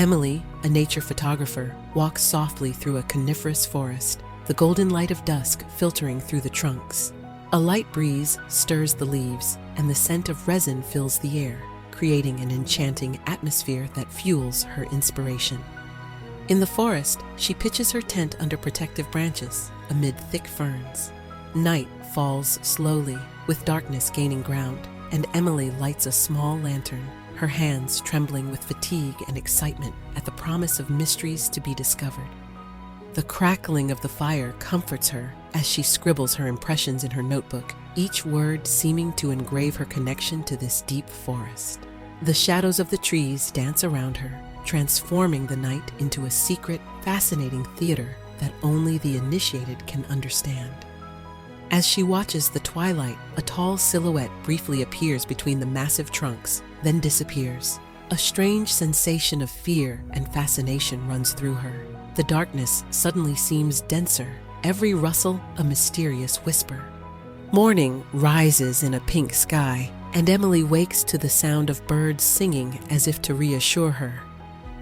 Emily, a nature photographer, walks softly through a coniferous forest, the golden light of dusk filtering through the trunks. A light breeze stirs the leaves, and the scent of resin fills the air, creating an enchanting atmosphere that fuels her inspiration. In the forest, she pitches her tent under protective branches, amid thick ferns. Night falls slowly, with darkness gaining ground, and Emily lights a small lantern, her hands trembling with fatigue and excitement at the promise of mysteries to be discovered. The crackling of the fire comforts her as she scribbles her impressions in her notebook, each word seeming to engrave her connection to this deep forest. The shadows of the trees dance around her, transforming the night into a secret, fascinating theater that only the initiated can understand. As she watches the twilight, a tall silhouette briefly appears between the massive trunks, then disappears. A strange sensation of fear and fascination runs through her. The darkness suddenly seems denser, every rustle a mysterious whisper. Morning rises in a pink sky, and Emily wakes to the sound of birds singing as if to reassure her.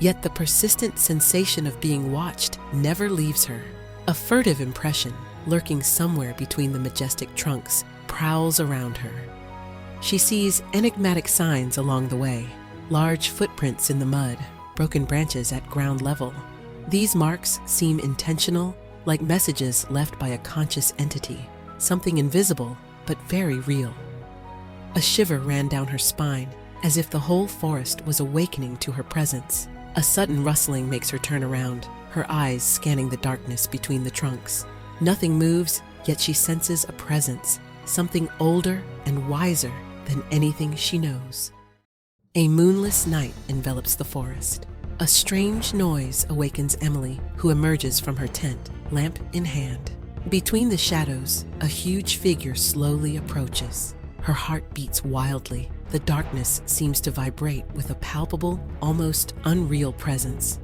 Yet the persistent sensation of being watched never leaves her. A furtive impression, lurking somewhere between the majestic trunks, prowls around her. She sees enigmatic signs along the way, large footprints in the mud, broken branches at ground level. These marks seem intentional, like messages left by a conscious entity, something invisible but very real. A shiver ran down her spine, as if the whole forest was awakening to her presence. A sudden rustling makes her turn around, her eyes scanning the darkness between the trunks. Nothing moves, yet she senses a presence, something older and wiser than anything she knows. A moonless night envelops the forest. A strange noise awakens Emily, who emerges from her tent, lamp in hand. Between the shadows, a huge figure slowly approaches. Her heart beats wildly. The darkness seems to vibrate with a palpable, almost unreal presence.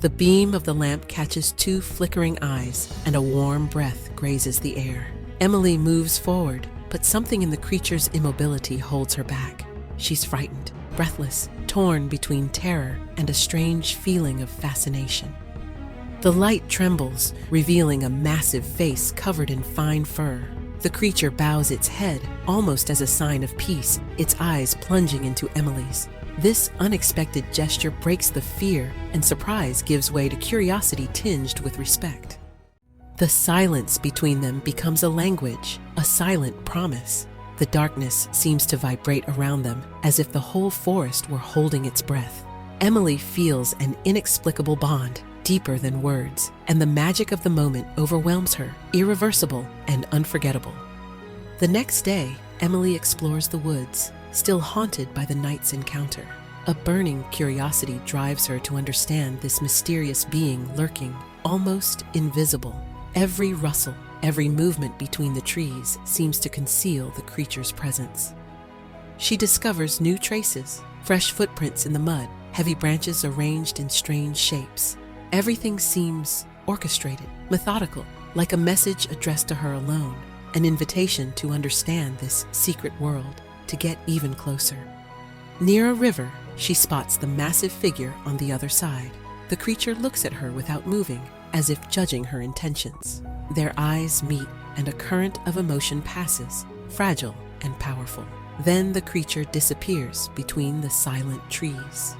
The beam of the lamp catches two flickering eyes, and a warm breath grazes the air. Emily moves forward, but something in the creature's immobility holds her back. She's frightened, breathless, torn between terror and a strange feeling of fascination. The light trembles, revealing a massive face covered in fine fur. The creature bows its head, almost as a sign of peace, its eyes plunging into Emily's. This unexpected gesture breaks the fear, and surprise gives way to curiosity tinged with respect. The silence between them becomes a language, a silent promise. The darkness seems to vibrate around them, as if the whole forest were holding its breath. Emily feels an inexplicable bond, deeper than words, and the magic of the moment overwhelms her, irreversible and unforgettable. The next day, Emily explores the woods, still haunted by the night's encounter. A burning curiosity drives her to understand this mysterious being lurking, almost invisible. Every rustle, every movement between the trees seems to conceal the creature's presence. She discovers new traces, fresh footprints in the mud, heavy branches arranged in strange shapes. Everything seems orchestrated, methodical, like a message addressed to her alone, an invitation to understand this secret world, to get even closer. Near a river, she spots the massive figure on the other side. The creature looks at her without moving, as if judging her intentions. Their eyes meet, and a current of emotion passes, fragile and powerful. Then the creature disappears between the silent trees.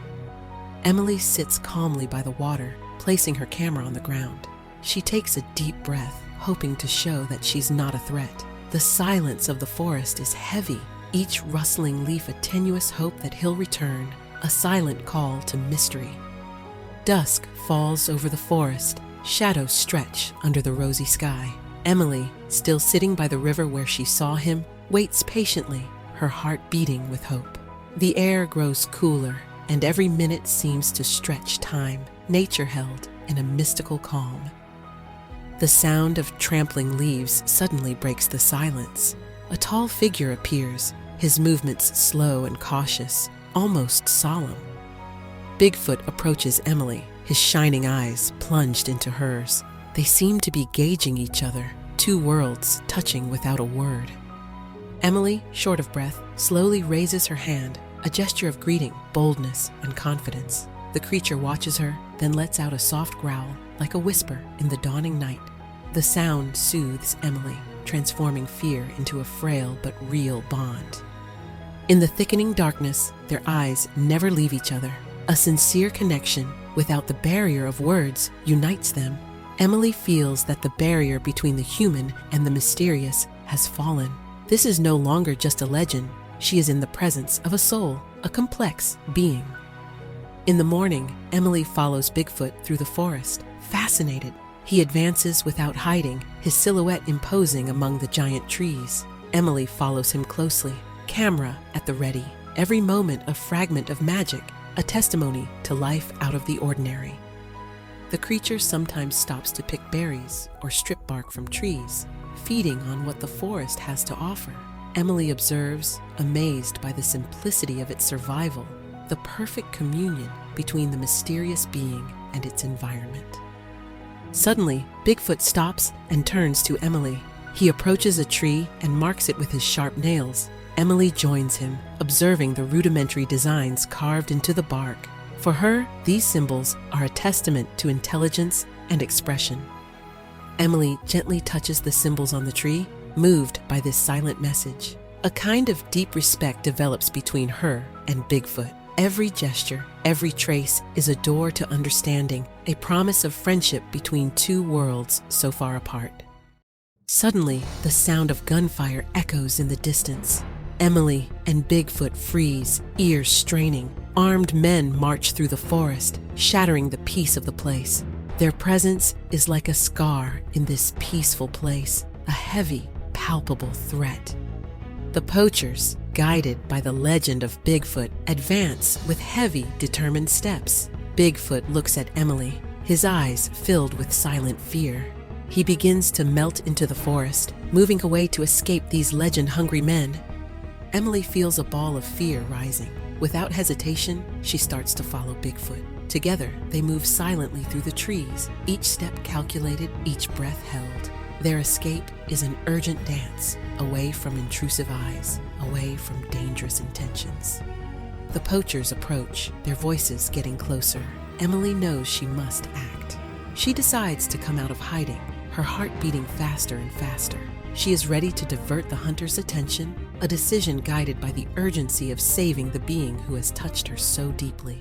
Emily sits calmly by the water, placing her camera on the ground. She takes a deep breath, hoping to show that she's not a threat. The silence of the forest is heavy, each rustling leaf a tenuous hope that he'll return, a silent call to mystery. Dusk falls over the forest, shadows stretch under the rosy sky. Emily, still sitting by the river where she saw him, waits patiently, her heart beating with hope. The air grows cooler, and every minute seems to stretch time, nature held in a mystical calm. The sound of trampling leaves suddenly breaks the silence. A tall figure appears, his movements slow and cautious, almost solemn. BigFoot approaches Emily, his shining eyes plunged into hers. They seem to be gauging each other, two worlds touching without a word. Emily, short of breath, slowly raises her hand, a gesture of greeting, boldness, and confidence. The creature watches her, then lets out a soft growl, like a whisper in the dawning night. The sound soothes Emily, transforming fear into a frail but real bond. In the thickening darkness, their eyes never leave each other. A sincere connection, without the barrier of words, unites them. Emily feels that the barrier between the human and the mysterious has fallen. This is no longer just a legend. She is in the presence of a soul, a complex being. In the morning, Emily follows Bigfoot through the forest, fascinated. He advances without hiding, his silhouette imposing among the giant trees. Emily follows him closely, camera at the ready. Every moment a fragment of magic, a testimony to life out of the ordinary. The creature sometimes stops to pick berries or strip bark from trees, feeding on what the forest has to offer. Emily observes, amazed by the simplicity of its survival, the perfect communion between the mysterious being and its environment. Suddenly, Bigfoot stops and turns to Emily. He approaches a tree and marks it with his sharp nails. Emily joins him, observing the rudimentary designs carved into the bark. For her, these symbols are a testament to intelligence and expression. Emily gently touches the symbols on the tree, moved by this silent message. A kind of deep respect develops between her and Bigfoot. Every gesture, every trace is a door to understanding, a promise of friendship between two worlds so far apart. Suddenly, the sound of gunfire echoes in the distance. Emily and Bigfoot freeze, ears straining. Armed men march through the forest, shattering the peace of the place. Their presence is like a scar in this peaceful place, a heavy, palpable threat. The poachers, guided by the legend of Bigfoot, advance with heavy, determined steps. Bigfoot looks at Emily, his eyes filled with silent fear. He begins to melt into the forest, moving away to escape these legend-hungry men. Emily feels a ball of fear rising. Without hesitation, she starts to follow Bigfoot. Together, they move silently through the trees, each step calculated, each breath held. Their escape is an urgent dance, away from intrusive eyes, away from dangerous intentions. The poachers approach, their voices getting closer. Emily knows she must act. She decides to come out of hiding, her heart beating faster and faster. She is ready to divert the hunter's attention, a decision guided by the urgency of saving the being who has touched her so deeply.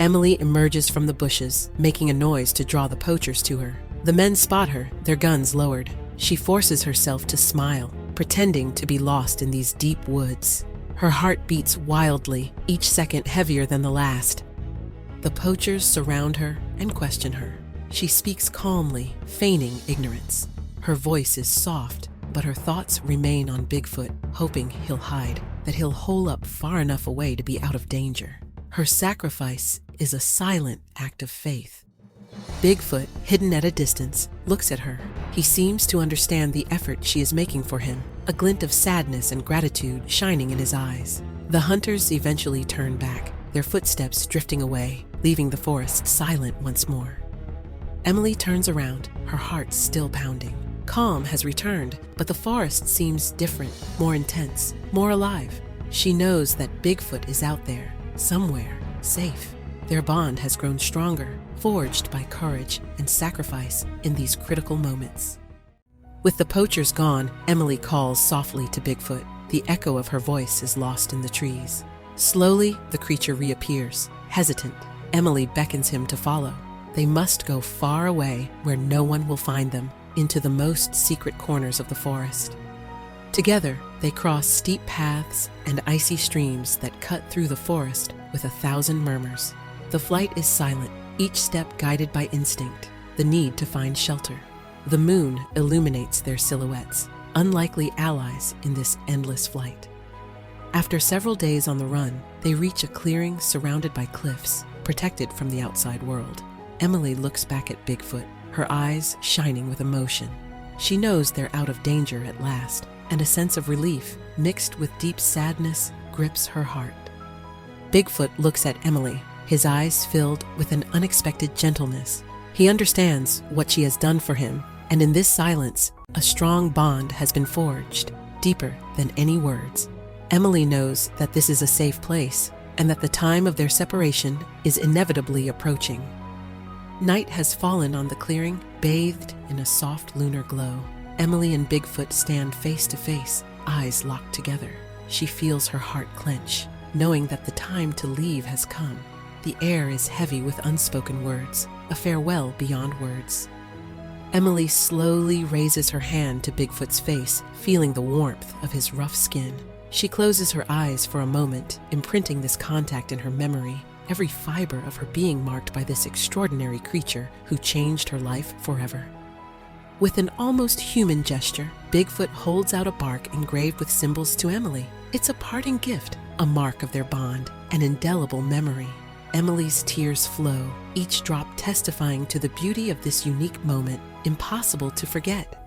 Emily emerges from the bushes, making a noise to draw the poachers to her. The men spot her, their guns lowered. She forces herself to smile, pretending to be lost in these deep woods. Her heart beats wildly, each second heavier than the last. The poachers surround her and question her. She speaks calmly, feigning ignorance. Her voice is soft, but her thoughts remain on Bigfoot, hoping he'll hide, that he'll hole up far enough away to be out of danger. Her sacrifice is a silent act of faith. Bigfoot, hidden at a distance, looks at her. He seems to understand the effort she is making for him, a glint of sadness and gratitude shining in his eyes. The hunters eventually turn back, their footsteps drifting away, leaving the forest silent once more. Emily turns around, her heart still pounding. Calm has returned, but the forest seems different, more intense, more alive. She knows that Bigfoot is out there, somewhere, safe. Their bond has grown stronger, forged by courage and sacrifice in these critical moments. With the poachers gone, Emily calls softly to Bigfoot. The echo of her voice is lost in the trees. Slowly, the creature reappears, hesitant. Emily beckons him to follow. They must go far away where no one will find them, into the most secret corners of the forest. Together, they cross steep paths and icy streams that cut through the forest with 1,000 murmurs. The flight is silent, each step guided by instinct, the need to find shelter. The moon illuminates their silhouettes, unlikely allies in this endless flight. After several days on the run, they reach a clearing surrounded by cliffs, protected from the outside world. Emily looks back at Bigfoot, her eyes shining with emotion. She knows they're out of danger at last, and a sense of relief, mixed with deep sadness, grips her heart. Bigfoot looks at Emily, his eyes filled with an unexpected gentleness. He understands what she has done for him, and in this silence, a strong bond has been forged, deeper than any words. Emily knows that this is a safe place, and that the time of their separation is inevitably approaching. Night has fallen on the clearing, bathed in a soft lunar glow. Emily and Bigfoot stand face to face, eyes locked together. She feels her heart clench, knowing that the time to leave has come. The air is heavy with unspoken words, a farewell beyond words. Emily slowly raises her hand to Bigfoot's face, feeling the warmth of his rough skin. She closes her eyes for a moment, imprinting this contact in her memory, every fiber of her being marked by this extraordinary creature who changed her life forever. With an almost human gesture, Bigfoot holds out a bark engraved with symbols to Emily. It's a parting gift, a mark of their bond, an indelible memory. Emily's tears flow, each drop testifying to the beauty of this unique moment, impossible to forget.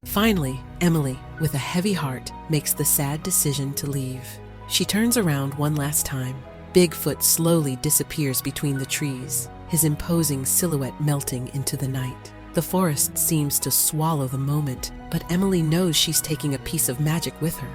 Finally, Emily, with a heavy heart, makes the sad decision to leave. She turns around one last time. Bigfoot slowly disappears between the trees, his imposing silhouette melting into the night. The forest seems to swallow the moment, but Emily knows she's taking a piece of magic with her.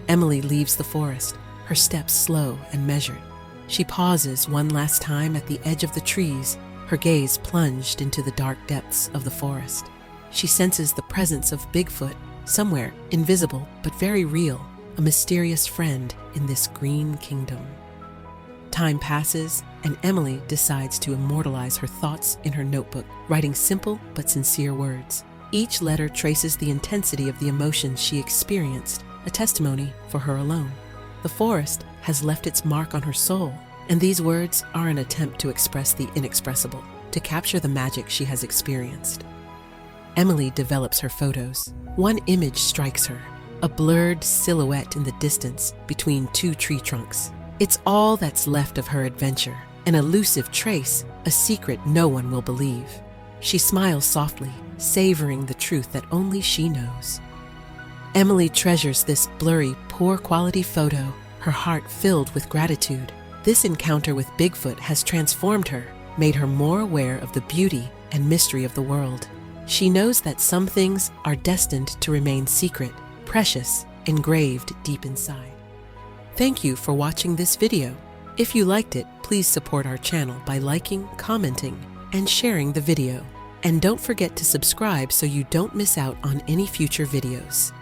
Emily leaves the forest, her steps slow and measured. She pauses one last time at the edge of the trees, her gaze plunged into the dark depths of the forest. She senses the presence of Bigfoot, somewhere invisible but very real, a mysterious friend in this green kingdom. Time passes, and Emily decides to immortalize her thoughts in her notebook, writing simple but sincere words. Each letter traces the intensity of the emotions she experienced, a testimony for her alone. The forest has left its mark on her soul, and these words are an attempt to express the inexpressible, to capture the magic she has experienced. Emily develops her photos. One image strikes her, a blurred silhouette in the distance between two tree trunks. It's all that's left of her adventure, an elusive trace, a secret no one will believe. She smiles softly, savoring the truth that only she knows. Emily treasures this blurry, poor-quality photo, her heart filled with gratitude. This encounter with Bigfoot has transformed her, made her more aware of the beauty and mystery of the world. She knows that some things are destined to remain secret, precious, engraved deep inside. Thank you for watching this video. If you liked it, please support our channel by liking, commenting, and sharing the video. And don't forget to subscribe so you don't miss out on any future videos.